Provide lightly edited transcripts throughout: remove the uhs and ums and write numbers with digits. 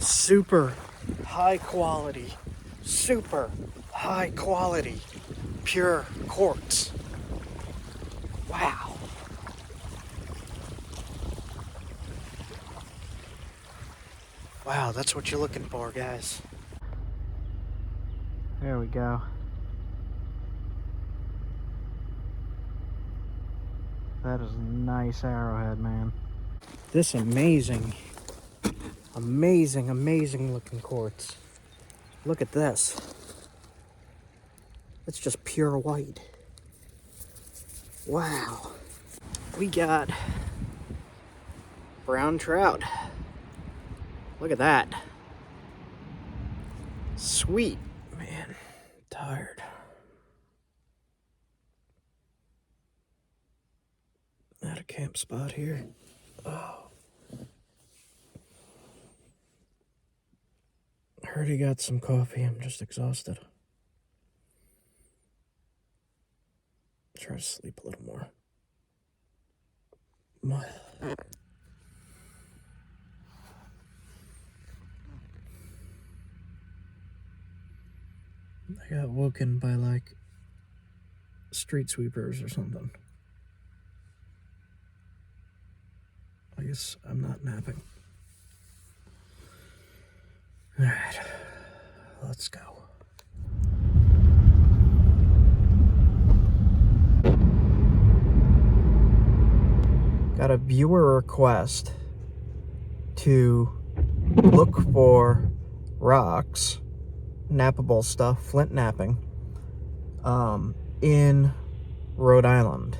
super high quality pure quartz. Wow. Wow, that's what you're looking for, guys. There we go. That is a nice arrowhead, man. This amazing looking quartz. Look at this. It's just pure white. Wow. We got brown trout. Look at that. Sweet. Man, tired. At a camp spot here. Oh. I heard he got some coffee. I'm just exhausted. Try to sleep a little more. I got woken by like street sweepers or something. I guess I'm not napping. All right, let's go. Got a viewer request to look for rocks, nappable stuff, flint napping, in Rhode Island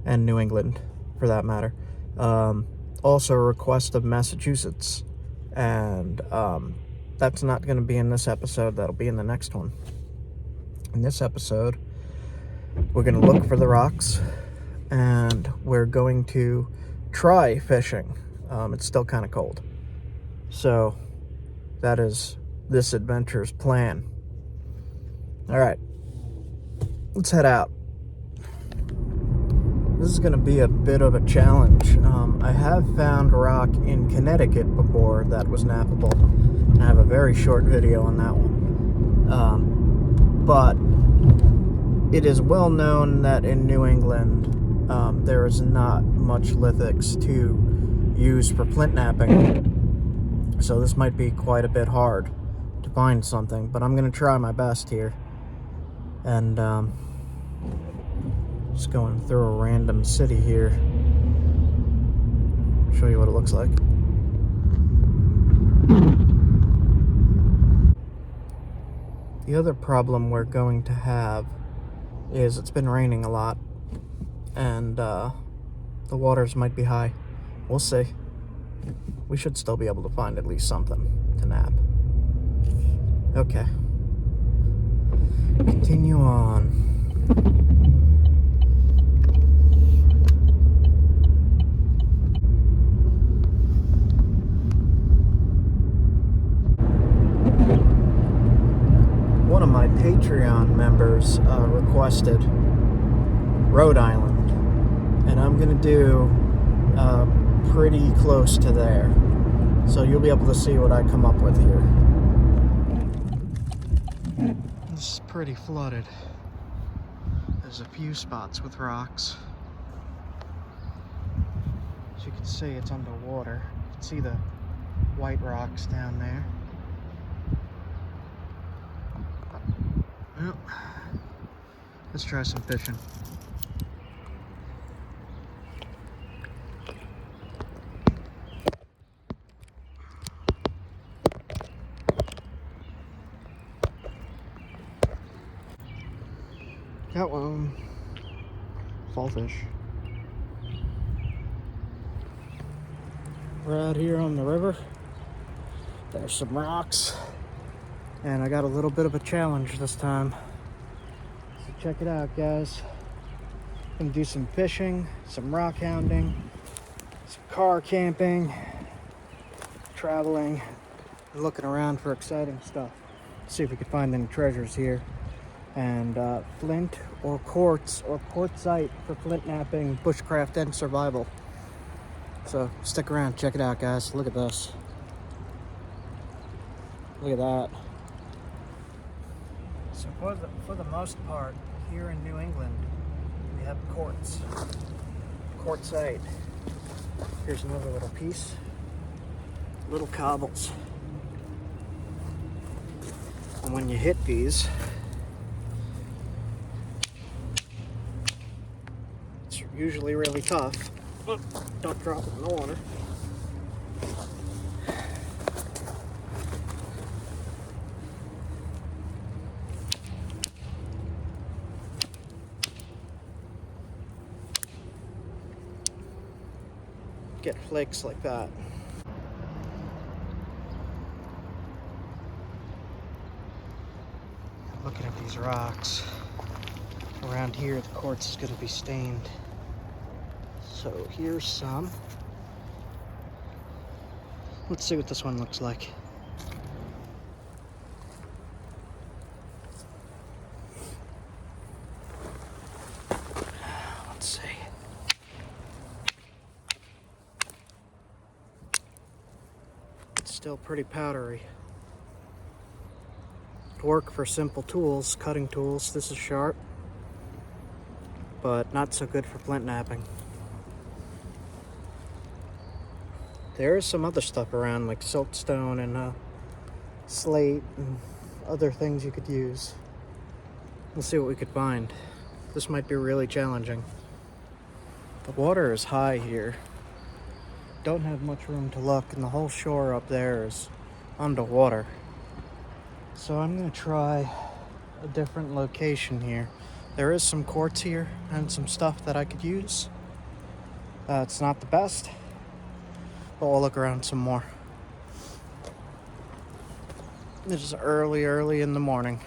and New England, for that matter. Also a request of Massachusetts, and that's not going to be in this episode. That'll be in the next one. In this episode, we're going to look for the rocks, and we're going to try fishing. It's still kind of cold, so that is this adventure's plan. All right, let's head out. This is going to be a bit of a challenge. I have found rock in Connecticut before that was nappable, and I have a very short video on that one. But it is well known that in New England there is not much lithics to use for flint napping, so this might be quite a bit hard to find something, but I'm going to try my best here. And just going through a random city here. Show you what it looks like. The other problem we're going to have is it's been raining a lot, and the waters might be high. We'll see. We should still be able to find at least something to nap. Okay. Continue on. One of my Patreon members requested Rhode Island, and I'm gonna do pretty close to there, so you'll be able to see what I come up with here. This is pretty flooded. There's a few spots with rocks. As you can see, it's underwater. You can see the white rocks down there. Well, let's try some fishing. Got one. Fall fish. We're out here on the river. There's some rocks. And I got a little bit of a challenge this time. So check it out, guys. Gonna do some fishing, some rock hounding, some car camping, traveling, and looking around for exciting stuff. See if we can find any treasures here. And flint or quartz or quartzite for flint napping, bushcraft, and survival. So stick around, check it out, guys. Look at this. Look at that. So for the most part, here in New England, we have quartz. Quartzite. Here's another little piece. Little cobbles. And when you hit these, it's usually really tough. Oh, don't drop it in the water. Get flakes like that. Looking at these rocks. Around here, the quartz is going to be stained. So here's some. Let's see what this one looks like. Let's see. It's still pretty powdery. Work for simple tools, cutting tools. This is sharp, but not so good for flint knapping. There is some other stuff around, like siltstone and slate and other things you could use. We'll see what we could find. This might be really challenging. The water is high here. Don't have much room to look, and the whole shore up there is underwater. So I'm going to try a different location here. There is some quartz here and some stuff that I could use. It's not the best, but we'll look around some more. It is early in the morning.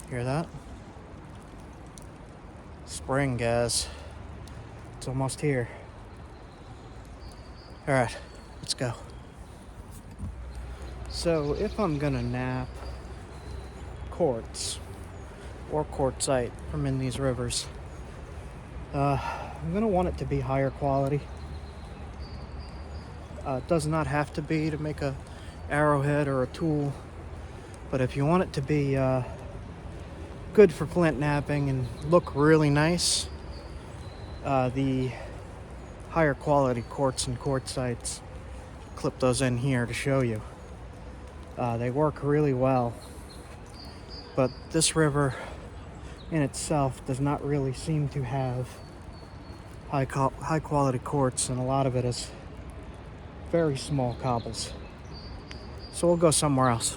Hear that? Spring, guys. It's almost here. All right, let's go. So if I'm gonna nap quartz or quartzite from in these rivers, I'm gonna want it to be higher quality. It does not have to be to make a arrowhead or a tool, but if you want it to be good for flint knapping and look really nice, the higher quality quartz and quartzites, clip those in here to show you. They work really well, but this river in itself does not really seem to have high quality quartz, and a lot of it is very small cobbles. So we'll go somewhere else.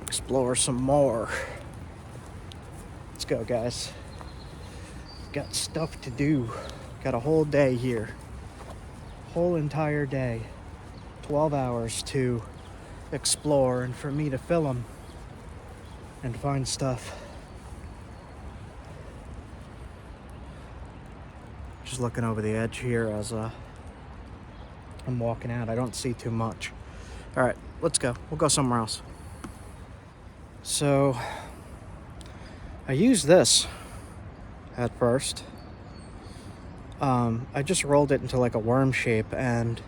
Explore some more. Let's go, guys. Got stuff to do. Got a whole day here. Whole entire day. 12 hours to explore and for me to film and find stuff. Just looking over the edge here as I'm walking out. I don't see too much. All right, let's go. We'll go somewhere else. So I used this at first. I just rolled it into like a worm shape, and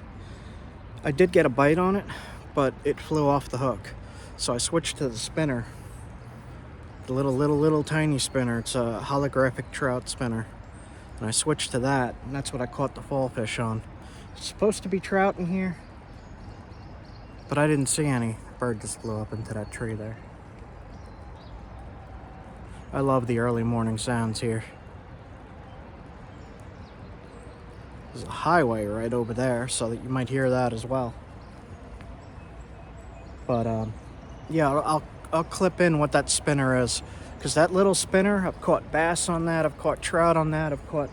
I did get a bite on it, but it flew off the hook. So I switched to the spinner, the little tiny spinner. It's a holographic trout spinner, and I switched to that, and that's what I caught the fall fish on. It's supposed to be trout in here, but I didn't see any. The bird just flew up into that tree there. I love the early morning sounds here. There's a highway right over there, so that you might hear that as well. But yeah, I'll clip in what that spinner is, because that little spinner, I've caught bass on that, I've caught trout on that, I've caught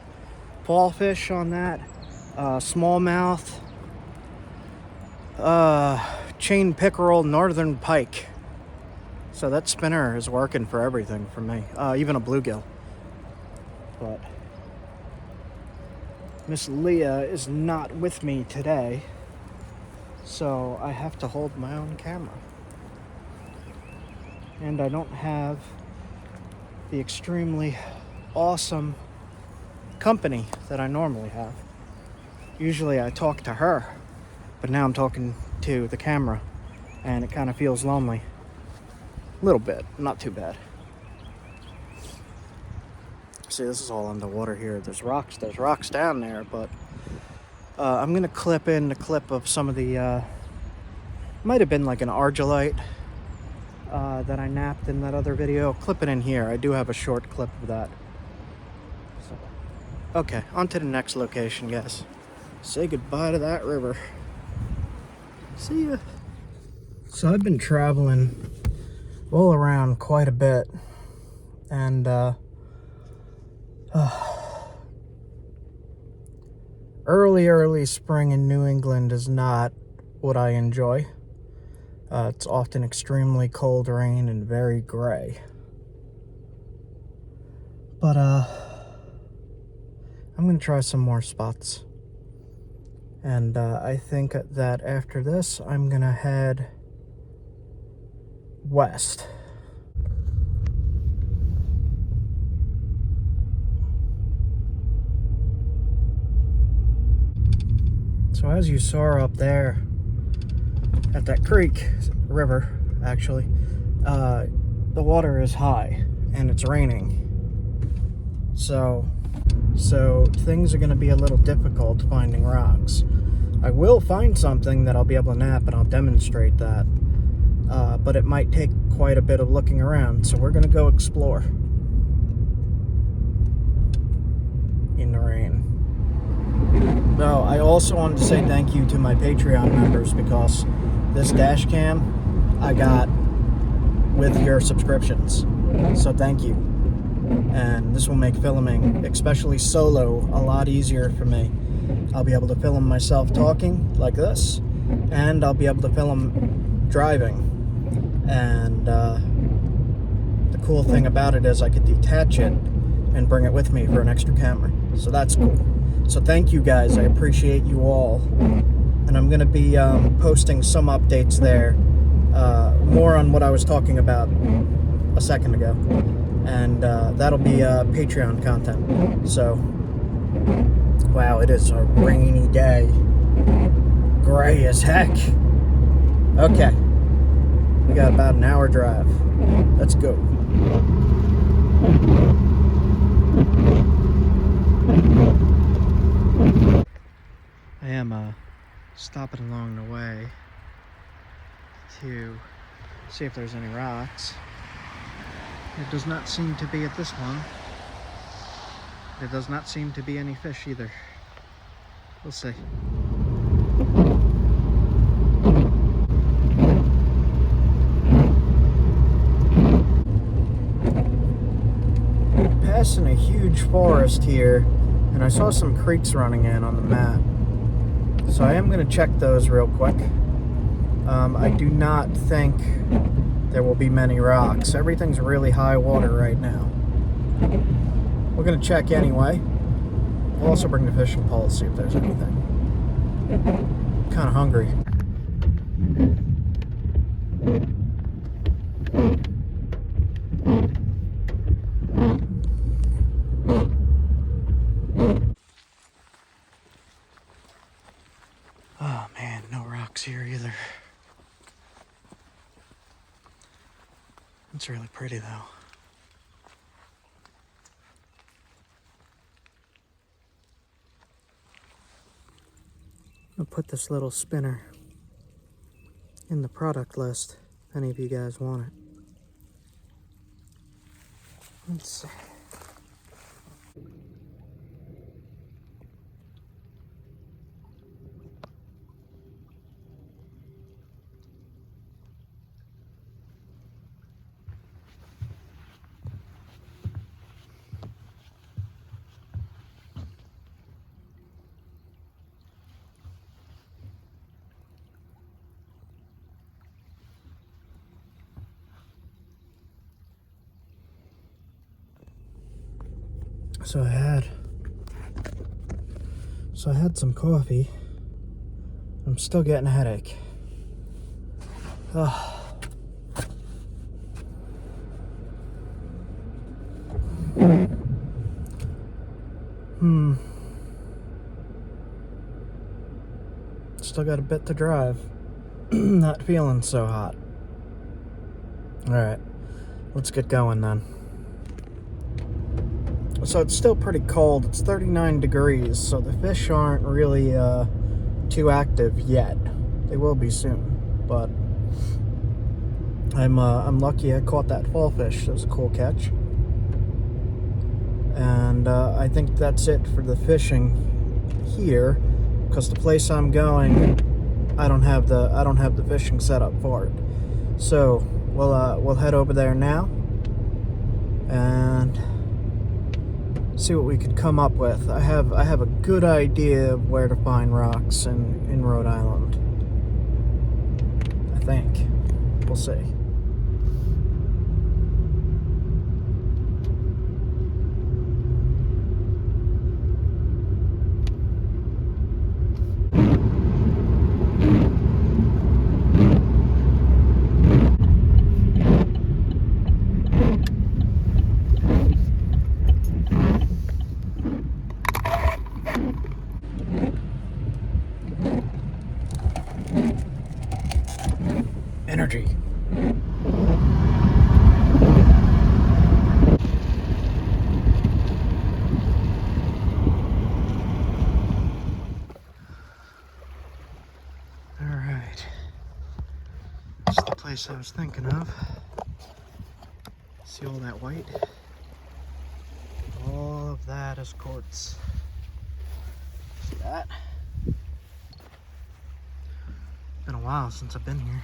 fall fish on that, smallmouth, chain pickerel, northern pike. So that spinner is working for everything for me, even a bluegill. But Miss Leah is not with me today, so I have to hold my own camera. And I don't have the extremely awesome company that I normally have. Usually I talk to her, but now I'm talking to the camera, and it kind of feels lonely. A little bit, not too bad. See, this is all underwater here. There's rocks down there, but I'm gonna clip in the clip of some of the, might have been like an argillite that I napped in that other video. I'll clip it in here. I do have a short clip of that. So, okay, on to the next location, guys. Say goodbye to that river. See ya. So I've been traveling all around quite a bit, and early spring in New England is not what I enjoy. It's often extremely cold rain and very gray. But I'm gonna try some more spots. And I think that after this, I'm gonna head west. So as you saw up there at that creek, river actually, the water is high and it's raining. So things are going to be a little difficult finding rocks. I will find something that I'll be able to nap, and I'll demonstrate that. But it might take quite a bit of looking around, so we're going to go explore in the rain. No, I also wanted to say thank you to my Patreon members, because this dash cam I got with your subscriptions. So thank you. And this will make filming, especially solo, a lot easier for me. I'll be able to film myself talking like this, and I'll be able to film driving. And the cool thing about it is I could detach it and bring it with me for an extra camera. So that's cool. So thank you guys, I appreciate you all. And I'm going to be posting some updates there, more on what I was talking about a second ago. And that'll be Patreon content. So, wow, it is a rainy day. Gray as heck. Okay, we got about an hour drive. Let's go. I am stopping along the way to see if there's any rocks. It does not seem to be at this one. There does not seem to be any fish either. We'll see. Passing a huge forest here, and I saw some creeks running in on the map. So I am going to check those real quick. I do not think there will be many rocks. Everything's really high water right now. We're going to check anyway. We'll also bring the fishing pole to see if there's anything. Kind of hungry. Oh man, no rocks here either. It's really pretty though. I'll put this little spinner in the product list if any of you guys want it. Let's see. So I had some coffee. I'm still getting a headache. Ugh. still got a bit to drive. Not feeling so hot. Alright, let's get going then. So it's still pretty cold. It's 39 degrees, so the fish aren't really too active yet. They will be soon, but I'm lucky I caught that fall fish. It was a cool catch. And I think that's it for the fishing here, because the place I'm going, I don't have the fishing set up for it. So we'll head over there now and see what we could come up with. I have a good idea of where to find rocks in Rhode Island. I think. We'll see. Energy. Alright. This is the place I was thinking of. See all that white? All of that is quartz. See that? Been a while since I've been here.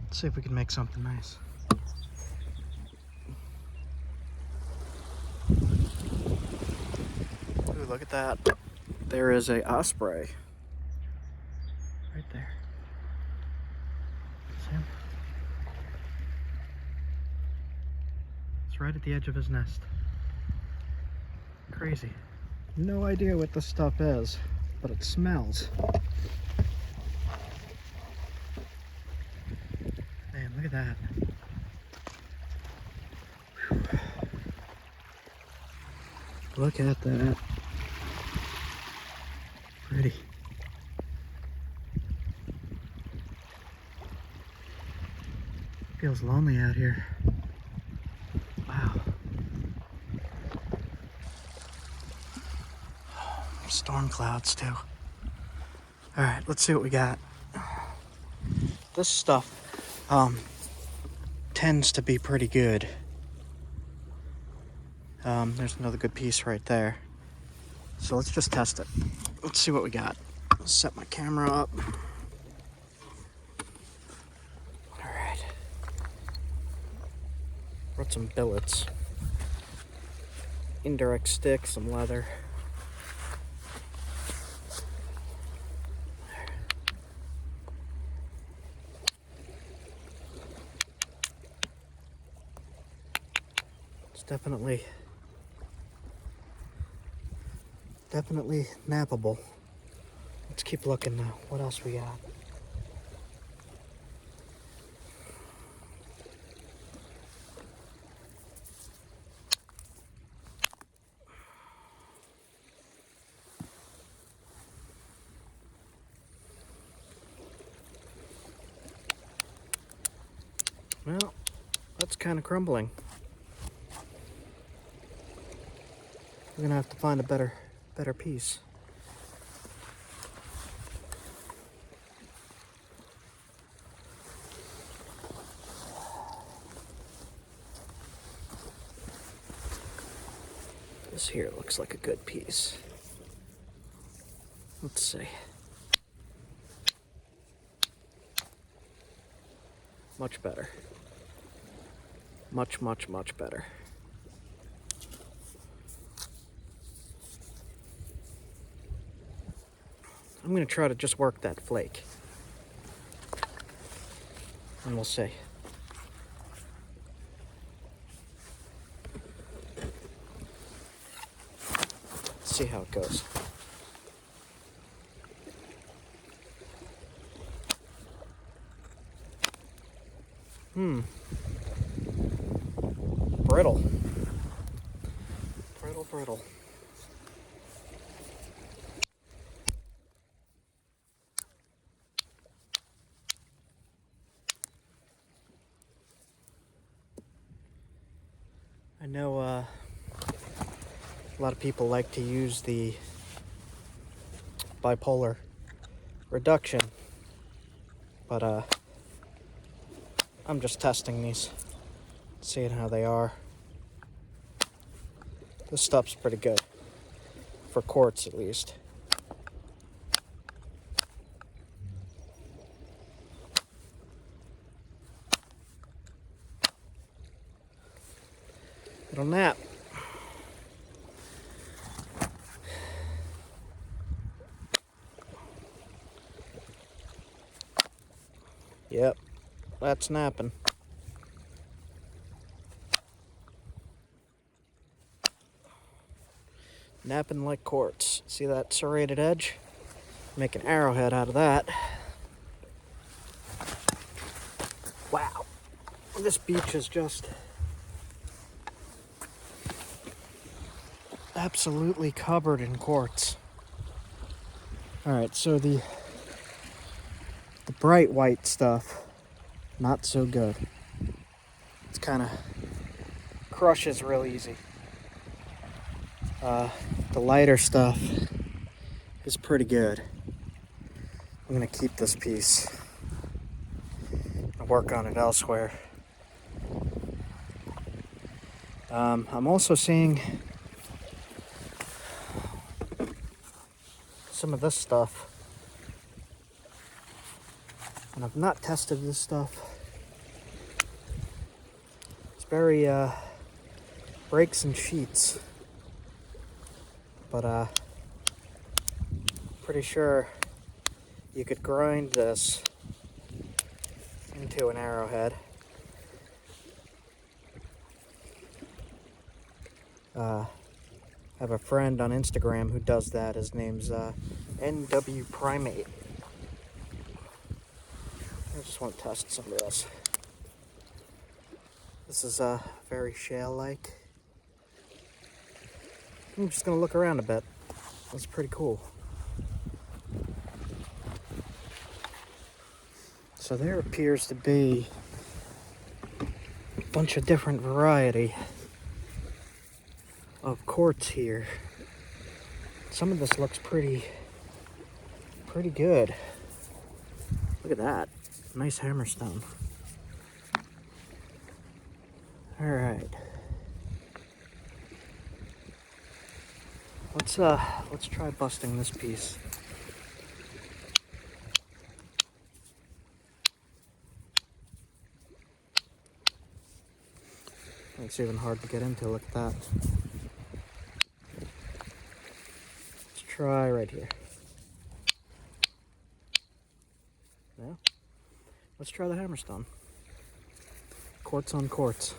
Let's see if we can make something nice. Ooh, look at that. There is a osprey. Right there. See him? It's right at the edge of his nest. Crazy. No idea what this stuff is, but it smells. Man, look at that. Whew. Look at that. Pretty. Feels lonely out here. Wow. Storm clouds too. Alright, let's see what we got. This stuff tends to be pretty good. There's another good piece right there. So let's just test it. Let's see what we got. Let's set my camera up. Alright. Brought some billets. Indirect stick, some leather. It's definitely nappable. Let's keep looking now. What else we got? Well, that's kind of crumbling. We're gonna have to find a better piece. This here looks like a good piece. Let's see. Much better. Much better. I'm gonna try to just work that flake. And we'll see. Let's see how it goes. Brittle. Brittle. I know a lot of people like to use the bipolar reduction, but I'm just testing these, seeing how they are. This stuff's pretty good, for quartz at least. It'll nap. Yep, that's napping. Napping like quartz. See that serrated edge? Make an arrowhead out of that. Wow. This beach is just absolutely covered in quartz. Alright, so the bright white stuff, not so good. It's kind of crushes real easy. The lighter stuff is pretty good. I'm gonna keep this piece and work on it elsewhere. I'm also seeing some of this stuff, and I've not tested this stuff. It's very breaks and sheets, but pretty sure you could grind this into an arrowhead. I have a friend on Instagram who does that. His name's NW Primate. I just want to test some of this. This is very shale-like. I'm just gonna look around a bit. That's pretty cool. So there appears to be a bunch of different variety of quartz here. Some of this looks pretty good. Look at that. Nice hammerstone. All right. Let's try busting this piece. It's even hard to get into. Look at that. Let's try right here. Yeah. Let's try the hammerstone. Quartz on quartz.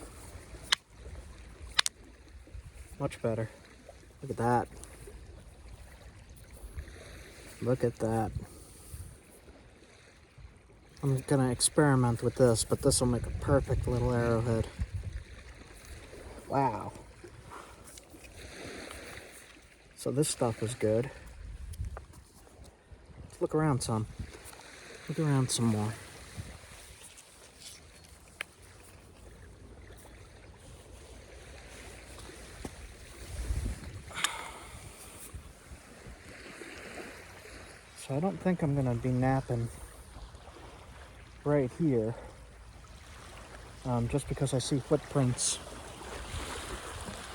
Much better. Look at that. Look at that. I'm gonna experiment with this, but this will make a perfect little arrowhead. Wow. So this stuff is good. Let's look around some. Look around some more. So I don't think I'm gonna be napping right here, just because I see footprints.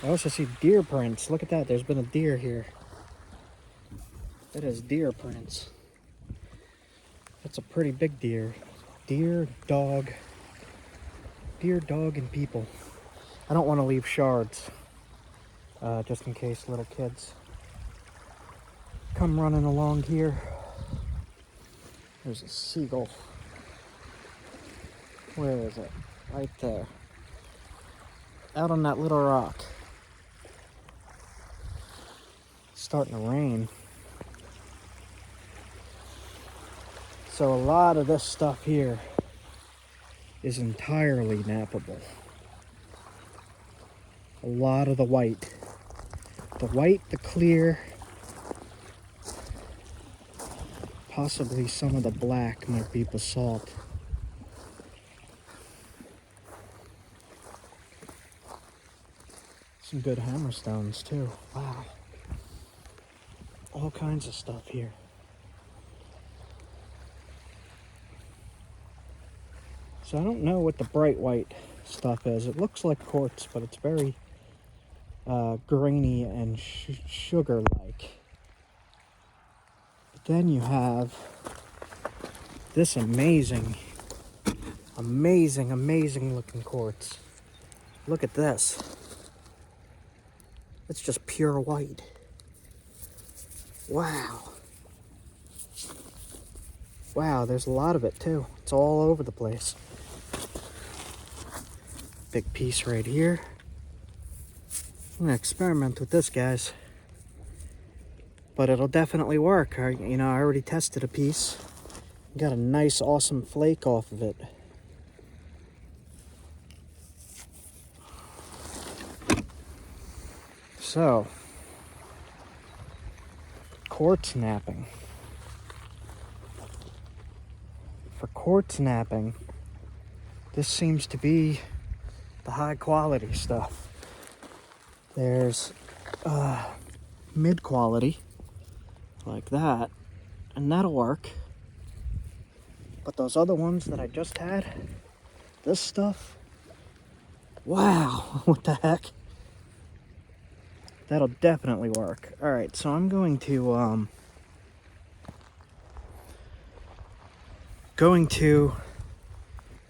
I also see deer prints. Look at that, there's been a deer here. That is deer prints. That's a pretty big deer. Deer, dog, and people. I don't want to leave shards, just in case little kids come running along here. There's a seagull. Where is it? Right there. Out on that little rock. It's starting to rain. So a lot of this stuff here is entirely nappable. A lot of the white. The white, the clear, possibly some of the black might be basalt. some good hammerstones too. Wow. All kinds of stuff here. So I don't know what the bright white stuff is. It looks like quartz, but it's very grainy and sugar-like. But then you have this amazing looking quartz. Look at this. It's just pure white. Wow. Wow, there's a lot of it too. It's all over the place. Big piece right here. I'm gonna experiment with this, guys. But it'll definitely work. I already tested a piece. Got a nice, awesome flake off of it. So, quartz knapping. For quartz knapping, this seems to be the high quality stuff. There's mid quality, like that, and that'll work. But those other ones that I just had, this stuff, wow, what the heck? That'll definitely work. All right, so I'm going to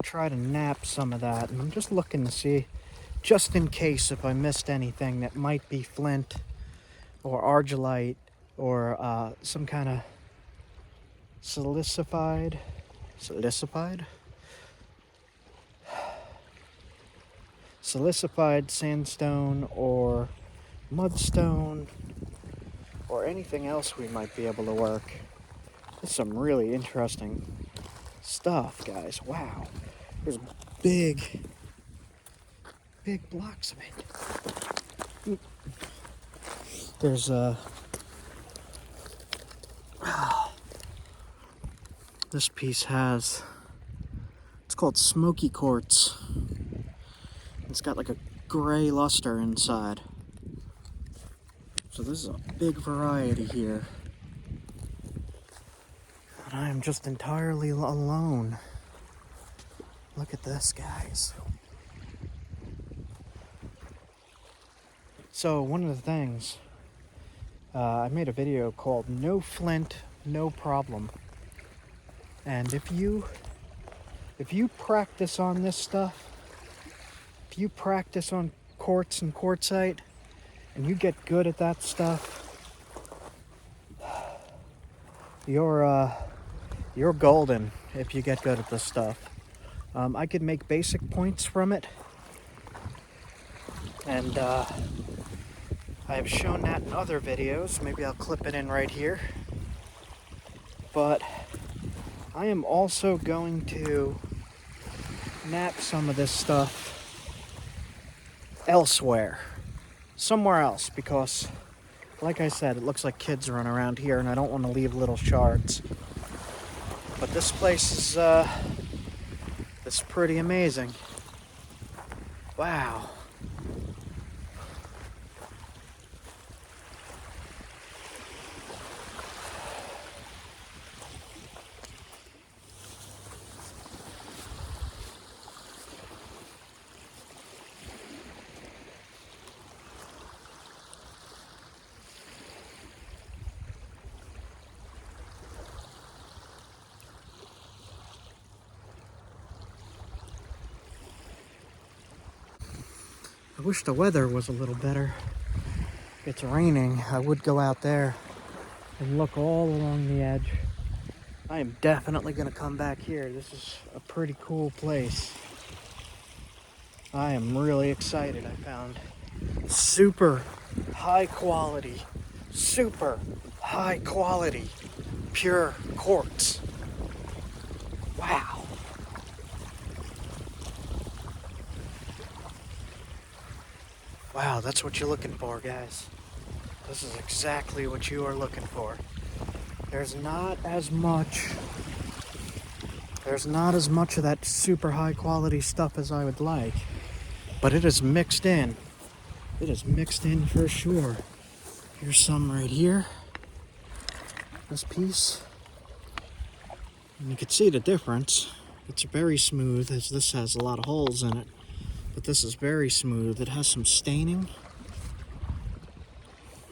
try to knap some of that, and I'm just looking to see, just in case if I missed anything that might be flint or argillite or some kind of silicified sandstone or mudstone or anything else we might be able to work. This is some really interesting stuff, guys. Wow. There's big blocks of it. There's this piece it's called smoky quartz. It's got like a gray luster inside. So this is a big variety here. And I am just entirely alone. Look at this, guys. So one of the things, I made a video called No Flint, No Problem. And if you practice on this stuff, if you practice on quartz and quartzite, and you get good at that stuff, you're golden if you get good at this stuff. I could make basic points from it, and I have shown that in other videos. Maybe I'll clip it in right here. But I am also going to knap some of this stuff elsewhere. Somewhere else, because like I said, it looks like kids run around here and I don't want to leave little shards. But this place is pretty amazing. Wow. I wish the weather was a little better. It's raining. I would go out there and look all along the edge. I am definitely going to come back here. This is a pretty cool place. I am really excited. I found super high quality pure quartz. Wow. Wow, that's what you're looking for, guys. This is exactly what you are looking for. There's not as much of that super high quality stuff as I would like, but it is mixed in. It is mixed in for sure. Here's some right here. This piece. And you can see the difference. It's very smooth, as this has a lot of holes in it. But this is very smooth. It has some staining.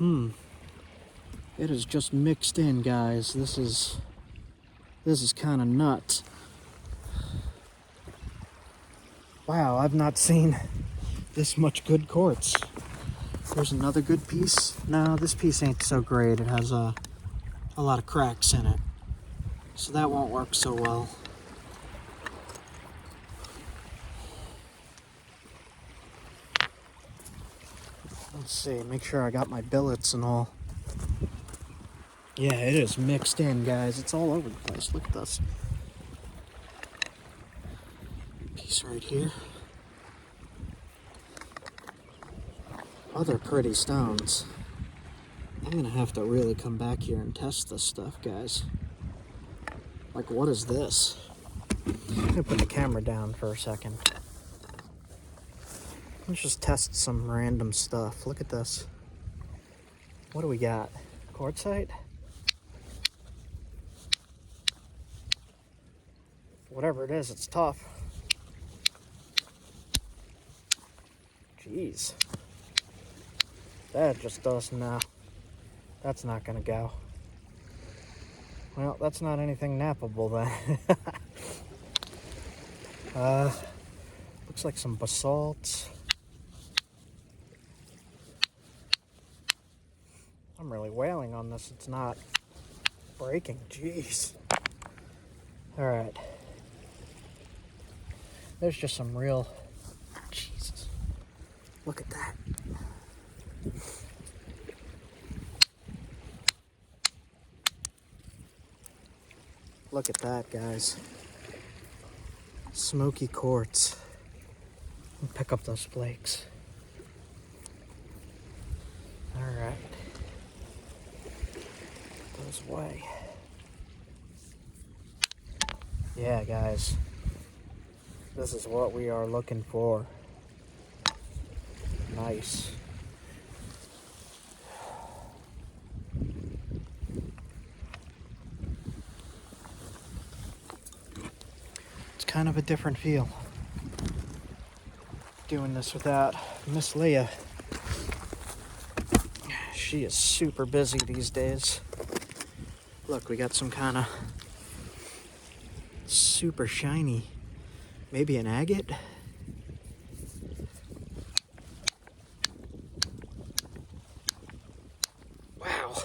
It is just mixed in, guys. This is kind of nuts. Wow, I've not seen this much good quartz. There's another good piece. No, this piece ain't so great. It has a lot of cracks in it. So that won't work so well. Let's see, make sure I got my billets and all. Yeah, it is mixed in, guys. It's all over the place. Look at this. Piece right here. Other pretty stones. I'm gonna have to really come back here and test this stuff, guys. Like, what is this? I'm gonna put the camera down for a second. Let's just test some random stuff. Look at this. What do we got? Quartzite? Whatever it is, it's tough. Jeez. That just does not. That's not gonna go. Well, that's not anything nappable then. Looks like some basalt. I'm really wailing on this. It's not breaking. Jeez. All right. There's just some real. Jesus. Look at that. Look at that, guys. Smoky quartz. Pick up those flakes. All right. Goes away. Yeah, guys. This is what we are looking for. Nice. It's kind of a different feel doing this without Miss Leah. She is super busy these days. Look, we got some kind of super shiny, maybe an agate. Wow.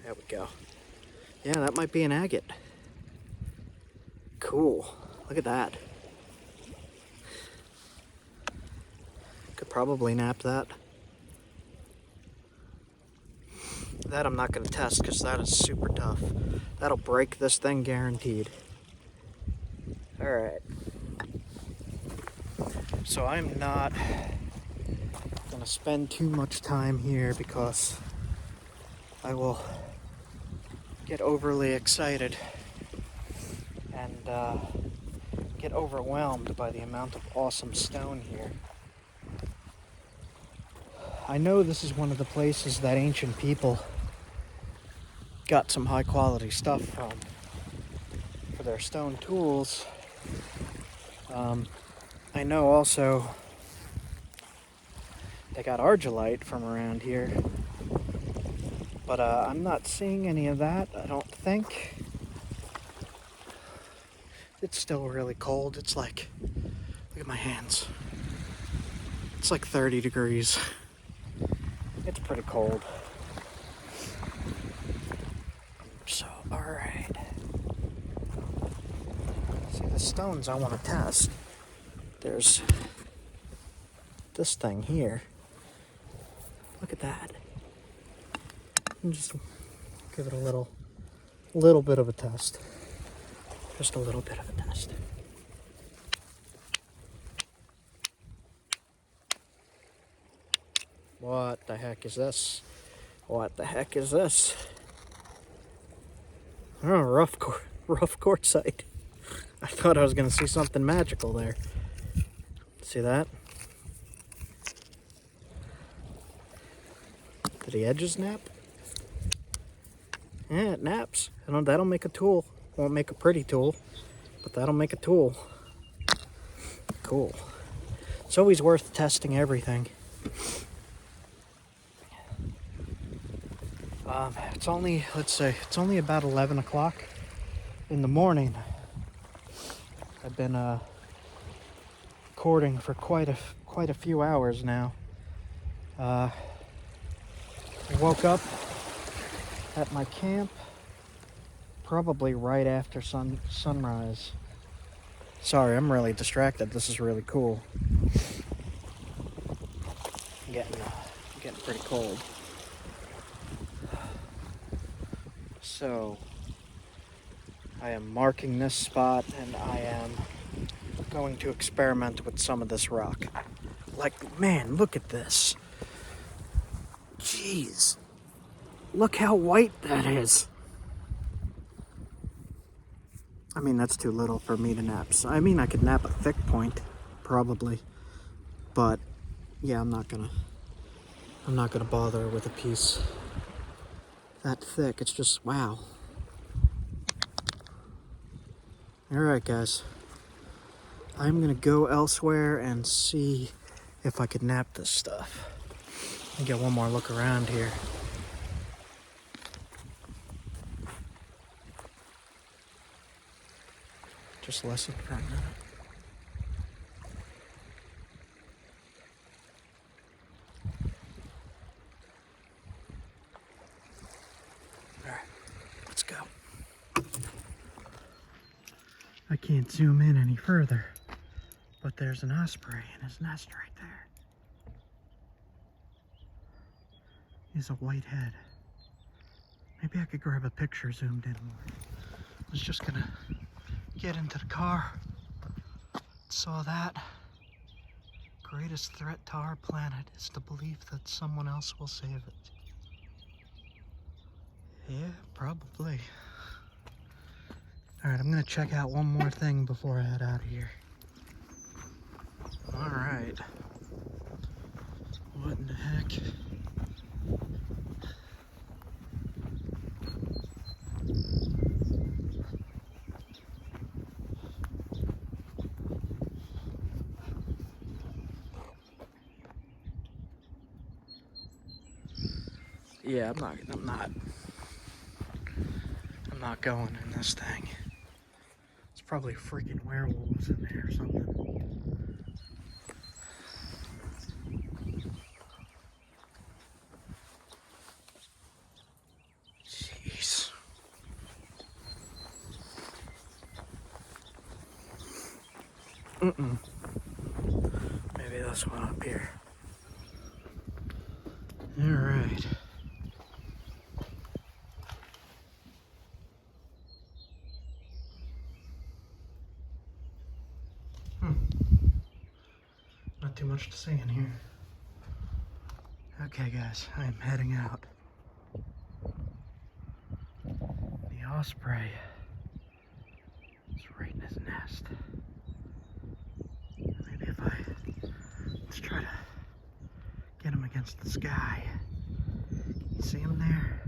There we go. Yeah, that might be an agate. Cool. Look at that. Could probably nap that. That I'm not going to test because that is super tough. That'll break this thing guaranteed. Alright. So I'm not going to spend too much time here because I will get overly excited and get overwhelmed by the amount of awesome stone here. I know this is one of the places that ancient people got some high quality stuff from for their stone tools. I know also they got argillite from around here, but I'm not seeing any of that, I don't think. It's still really cold. It's like, look at my hands. It's like 30 degrees. It's pretty cold. So, alright. See, the stones I want to test. There's this thing here. Look at that. And just give it a little bit of a test. Just a little bit of a test. What the heck is this? What the heck is this? Oh, rough quartzite. I thought I was going to see something magical there. See that? Do the edges nap? Yeah, it naps. That'll make a tool. Won't make a pretty tool, but that'll make a tool. Cool. It's always worth testing everything. It's only, let's say, it's only about 11 o'clock in the morning. I've been recording for quite a few hours now. I woke up at my camp probably right after sunrise. Sorry, I'm really distracted. This is really cool. I'm getting pretty cold. So I am marking this spot, and I am going to experiment with some of this rock. Like, man, look at this. Jeez. Look how white that is. I mean, that's too little for me to nap. I mean, I could nap a thick point, probably. But yeah, I'm not gonna bother with a piece that thick. It's just, wow. Alright, guys. I'm gonna go elsewhere and see if I could nap this stuff. Let me get one more look around here. Just listen for a minute. Alright, let's go. I can't zoom in any further, but there's an osprey in his nest right there. He's a white head. Maybe I could grab a picture zoomed in more. I was just gonna get into the car. Saw that. Greatest threat to our planet is the belief that someone else will save it. Yeah, probably. Alright, I'm gonna check out one more thing before I head out of here. Alright. What in the heck? Yeah, I'm not going in this thing. It's probably freaking werewolves in there or something. Jeez. Maybe this one up here. All right. Not too much to see in here. Okay, guys, I'm heading out. The osprey is right in his nest. Maybe if let's try to get him against the sky. You see him there?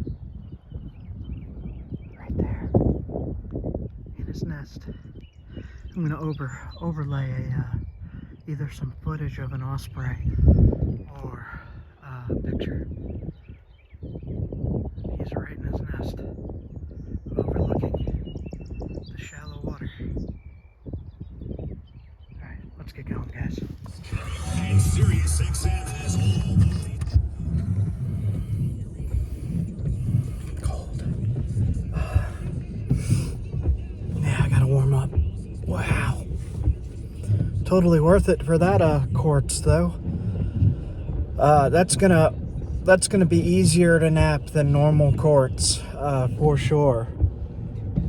Right there. In his nest. I'm gonna overlay either some footage of an osprey or a picture. He's right in his nest, overlooking the shallow water. Alright, let's get going, guys. And Sirius XM has all the Cold. Yeah, I gotta warm up. Wow. Totally worth it for that quartz though. That's gonna be easier to nap than normal quartz, for sure.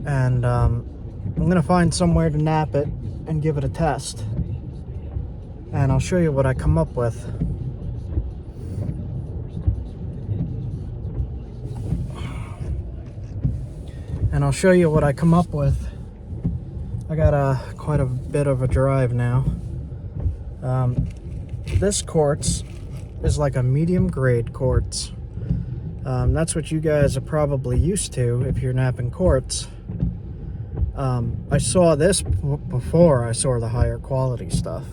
And I'm gonna find somewhere to nap it and give it a test. And I'll show you what I come up with. I got quite a bit of a drive now. This quartz is like a medium grade quartz. That's what you guys are probably used to if you're napping quartz. I saw this before I saw the higher quality stuff,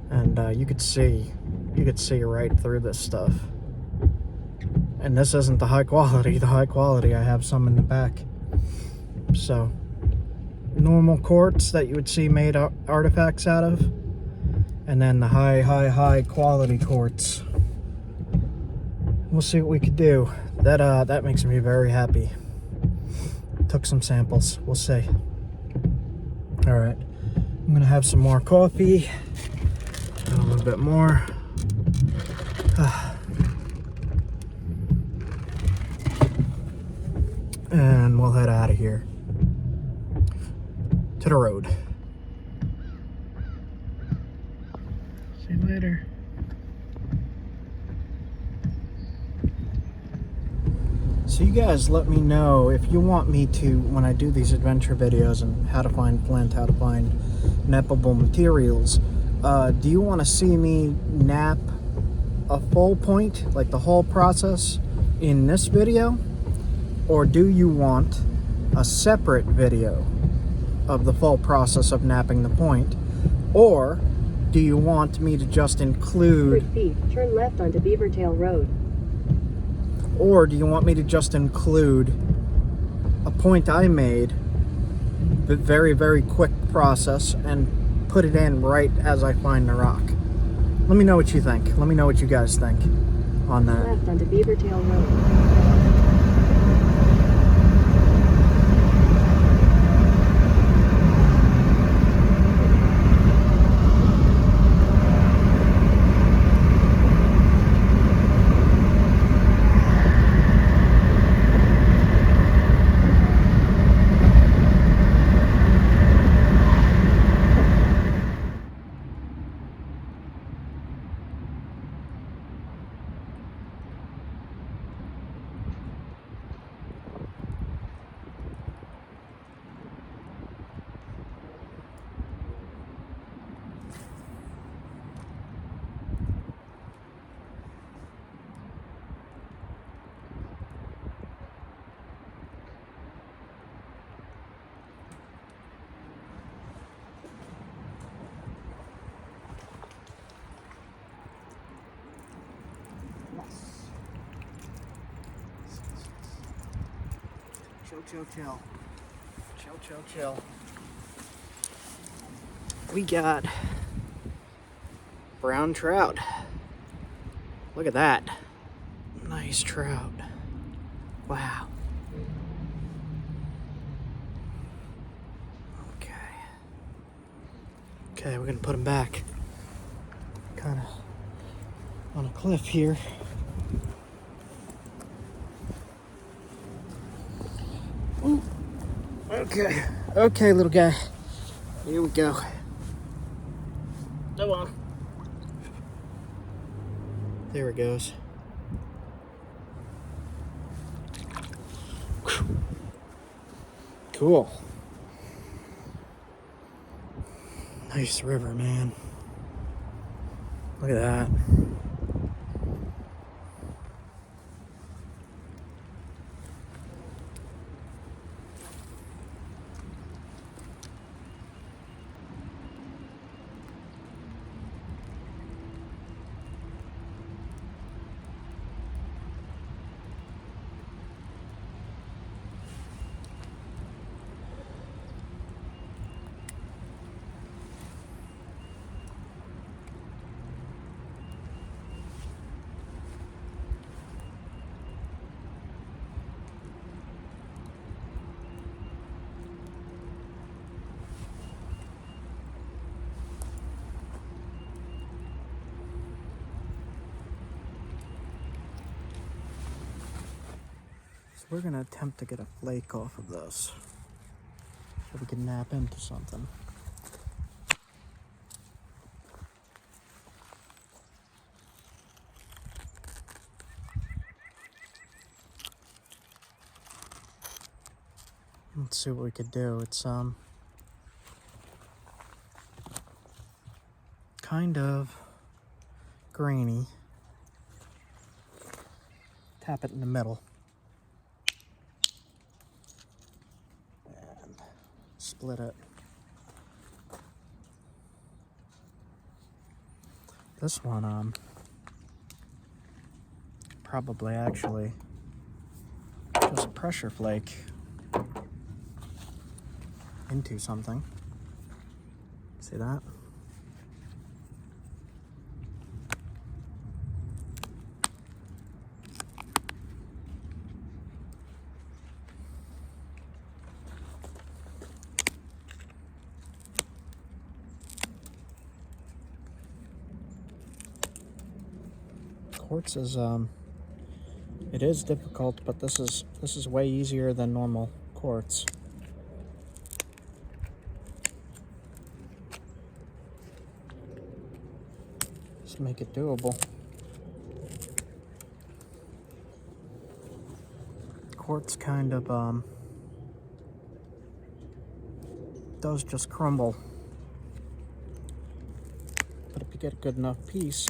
and you could see right through this stuff. And this isn't the high quality. The high quality, I have some in the back. So, normal quartz that you would see made artifacts out of, and then the high quality quartz. We'll see what we could do. That makes me very happy. Took some samples. We'll see. All right, I'm gonna have some more coffee. A little bit more. And we'll head out of here to the road. See you later. So you guys let me know if you want me to, when I do these adventure videos and how to find flint, how to find knappable materials, do you want to see me knap a full point, like the whole process, in this video? Or do you want a separate video of the full process of knapping the point? Or do you want me to just include... 100 feet, turn left onto Beavertail Road. Or do you want me to just include a point I made, the very quick process, and put it in right as I find the rock? Let me know what you think. Let me know what you guys think on that. Left onto Beavertail Road. Chill. We got brown trout. Look at that. Nice trout. Wow. Okay, we're gonna put them back. Kind of on a cliff here. Ooh. Okay, little guy. Here we go. Come on. There it goes. Cool. Nice river, man. Look at that. We're gonna attempt to get a flake off of this so we can nap into something. Let's see what we could do. It's kind of grainy. tap it in the middle. And split it. This one, probably actually just pressure flake into something. See that? Quartz is it is difficult, but this is way easier than normal quartz. Just make it doable. Quartz kind of does just crumble, but if you get a good enough piece,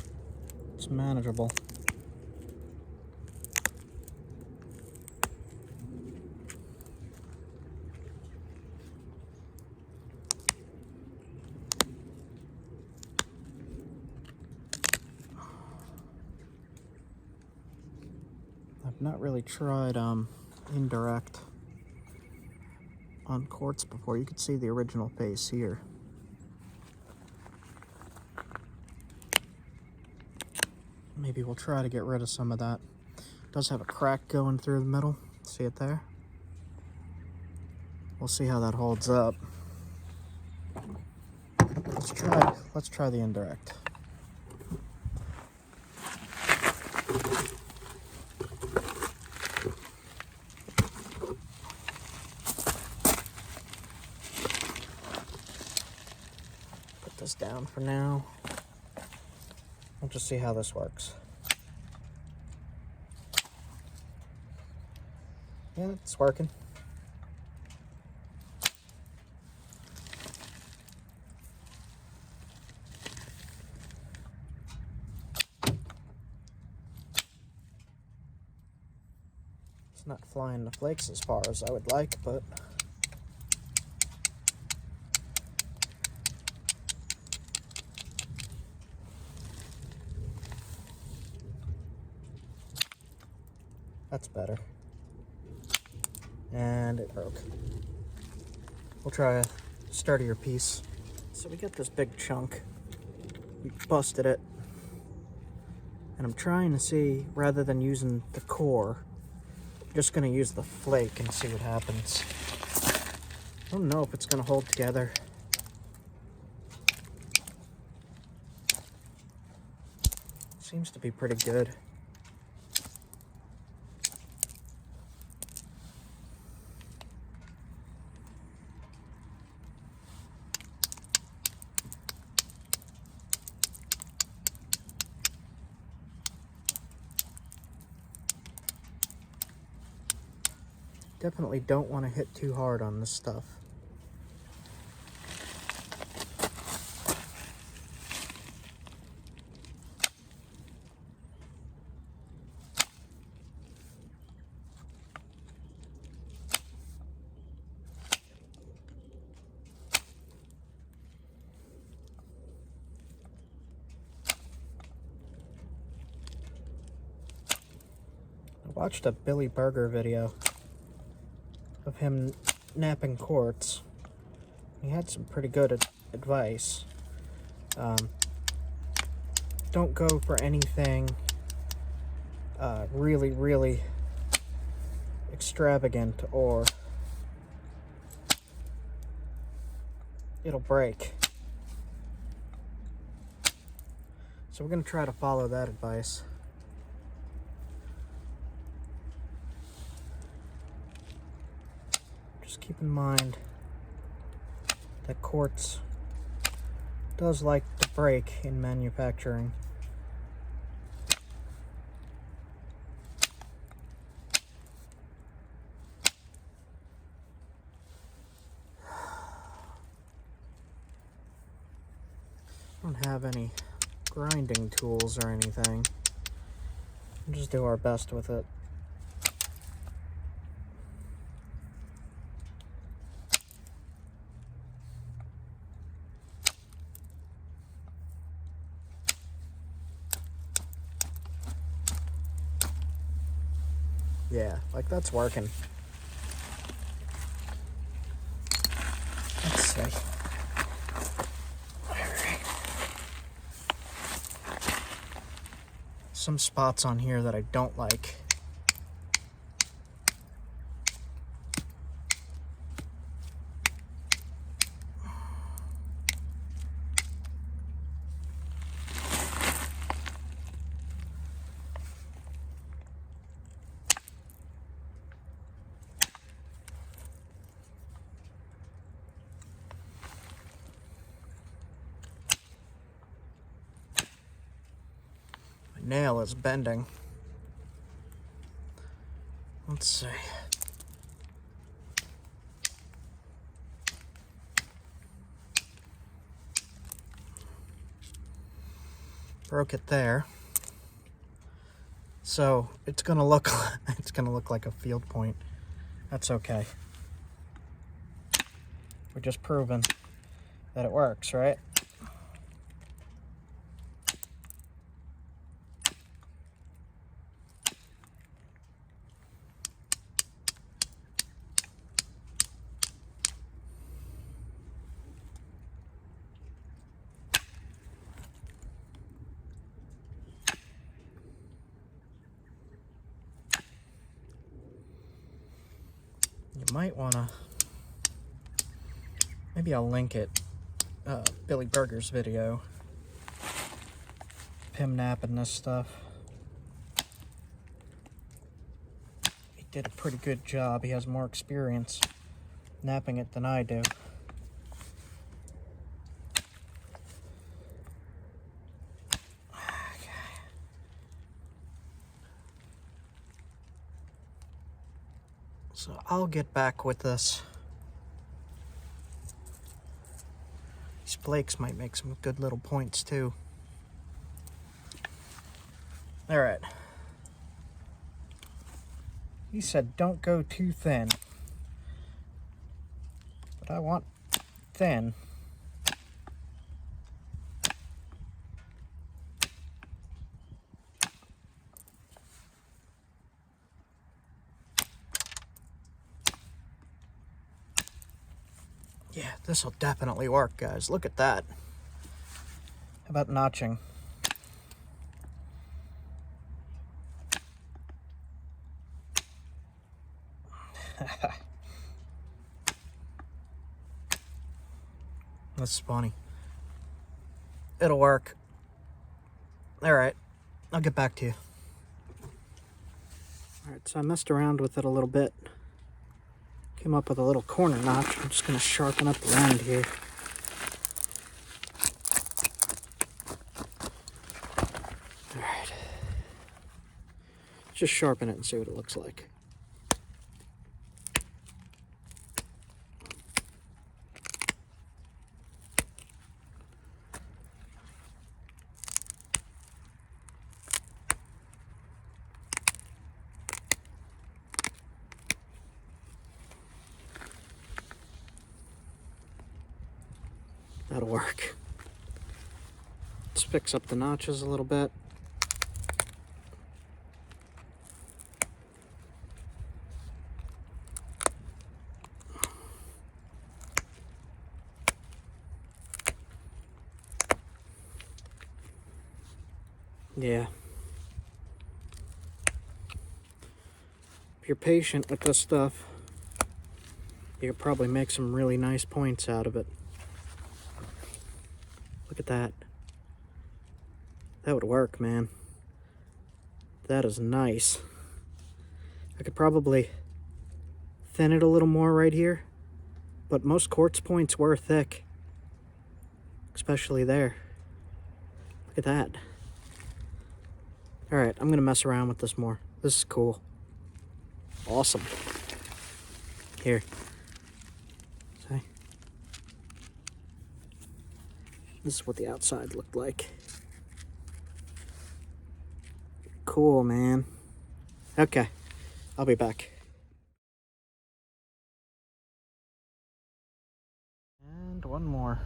it's manageable. I've not really tried indirect on quartz before. You can see the original face here. Maybe we'll try to get rid of some of that. It does have a crack going through the middle. See it there? We'll see how that holds up. Let's try the indirect. Put this down for now. We'll just see how this works. Yeah, it's working. It's not flying the flakes as far as I would like, but that's better. And it broke. We'll try a sturdier piece. So we got this big chunk. We busted it. And I'm trying to see, rather than using the core, I'm just going to use the flake and see what happens. I don't know if it's going to hold together. Seems to be pretty good. Definitely don't want to hit too hard on this stuff. I watched a Billy Burger video of him knapping quartz. He had some pretty good advice. Don't go for anything really extravagant, or it'll break. So we're going to try to follow that advice. Just keep in mind that quartz does like to break in manufacturing. I don't have any grinding tools or anything. We'll just do our best with it. Yeah, like that's working. Let's see. Alright. Some spots on here that I don't like. Nail is bending. Let's see. Broke it there. So it's gonna look like a field point. That's okay. We're just proving that it works, right? You might wanna, maybe I'll link it, Billy Berger's video, him napping this stuff. He did a pretty good job. He has more experience napping it than I do. So I'll get back with this. These flakes might make some good little points too. All right. He said don't go too thin. But I want thin. Yeah, this will definitely work, guys. Look at that. How about notching? That's funny. It'll work. All right, I'll get back to you. All right, so I messed around with it a little bit. Came up with a little corner notch. I'm just going to sharpen up the end here. All right. Just sharpen it and see what it looks like. That'll work. Let's fix up the notches a little bit. Yeah. If you're patient with this stuff, you could probably make some really nice points out of it. Look at that. That would work, man. That is nice. I could probably thin it a little more right here, but most quartz points were thick, especially there. Look at that. All right, I'm gonna mess around with this more. This is cool. Awesome. Here. See? This is what the outside looked like. Cool, man. Okay, I'll be back. And one more.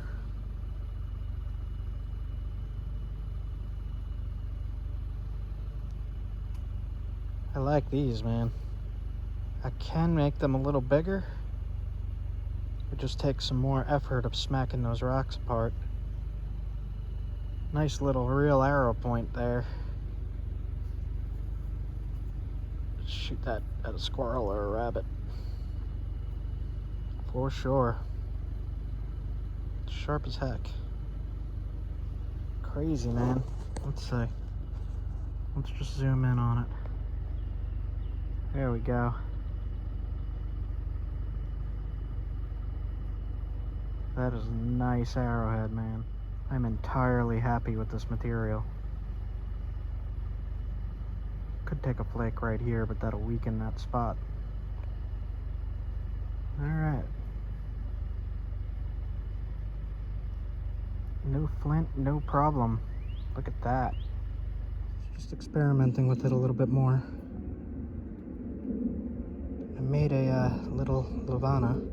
I like these, man. I can make them a little bigger. It just takes some more effort of smacking those rocks apart. Nice little real arrow point there. Shoot that at a squirrel or a rabbit. For sure. Sharp as heck. Crazy, man. Let's see. Let's just zoom in on it. There we go. That is a nice arrowhead, man. I'm entirely happy with this material. Could take a flake right here, but that'll weaken that spot. Alright. No flint, no problem. Look at that. Just experimenting with it a little bit more. I made a little Lavana.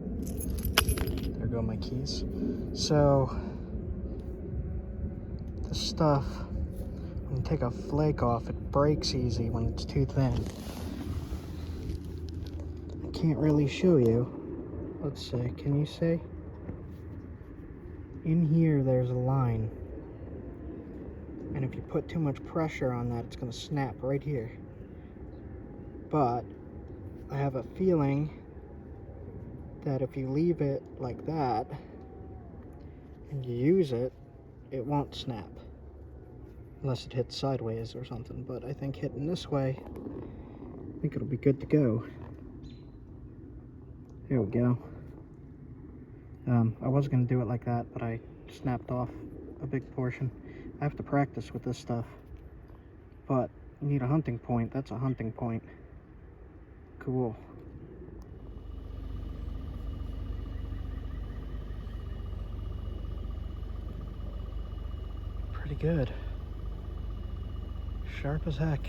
There go my keys. So, this stuff, when you take a flake off, it breaks easy when it's too thin. I can't really show you. Let's see, can you see? In here, there's a line. And if you put too much pressure on that, it's going to snap right here. But I have a feeling that if you leave it like that and you use it, it won't snap. Unless it hits sideways or something. But I think hitting this way, I think it'll be good to go. There we go. I was going to do it like that, but I snapped off a big portion. I have to practice with this stuff. But you need a hunting point. That's a hunting point. Cool. Pretty good. Sharp as heck.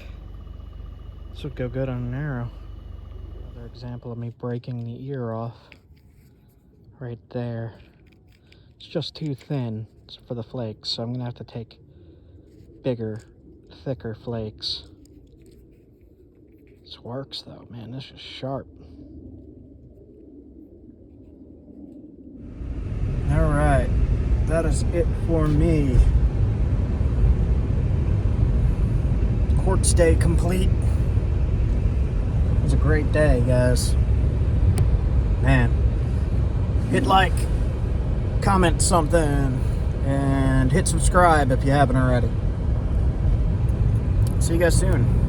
This would go good on an arrow. Another example of me breaking the ear off. Right there. It's just too thin for the flakes, so I'm gonna have to take bigger, thicker flakes. This works though, man. This is sharp. Alright, that is it for me. Quartz day complete. It was a great day, guys. Man. Hit like, comment something, and hit subscribe if you haven't already. See you guys soon.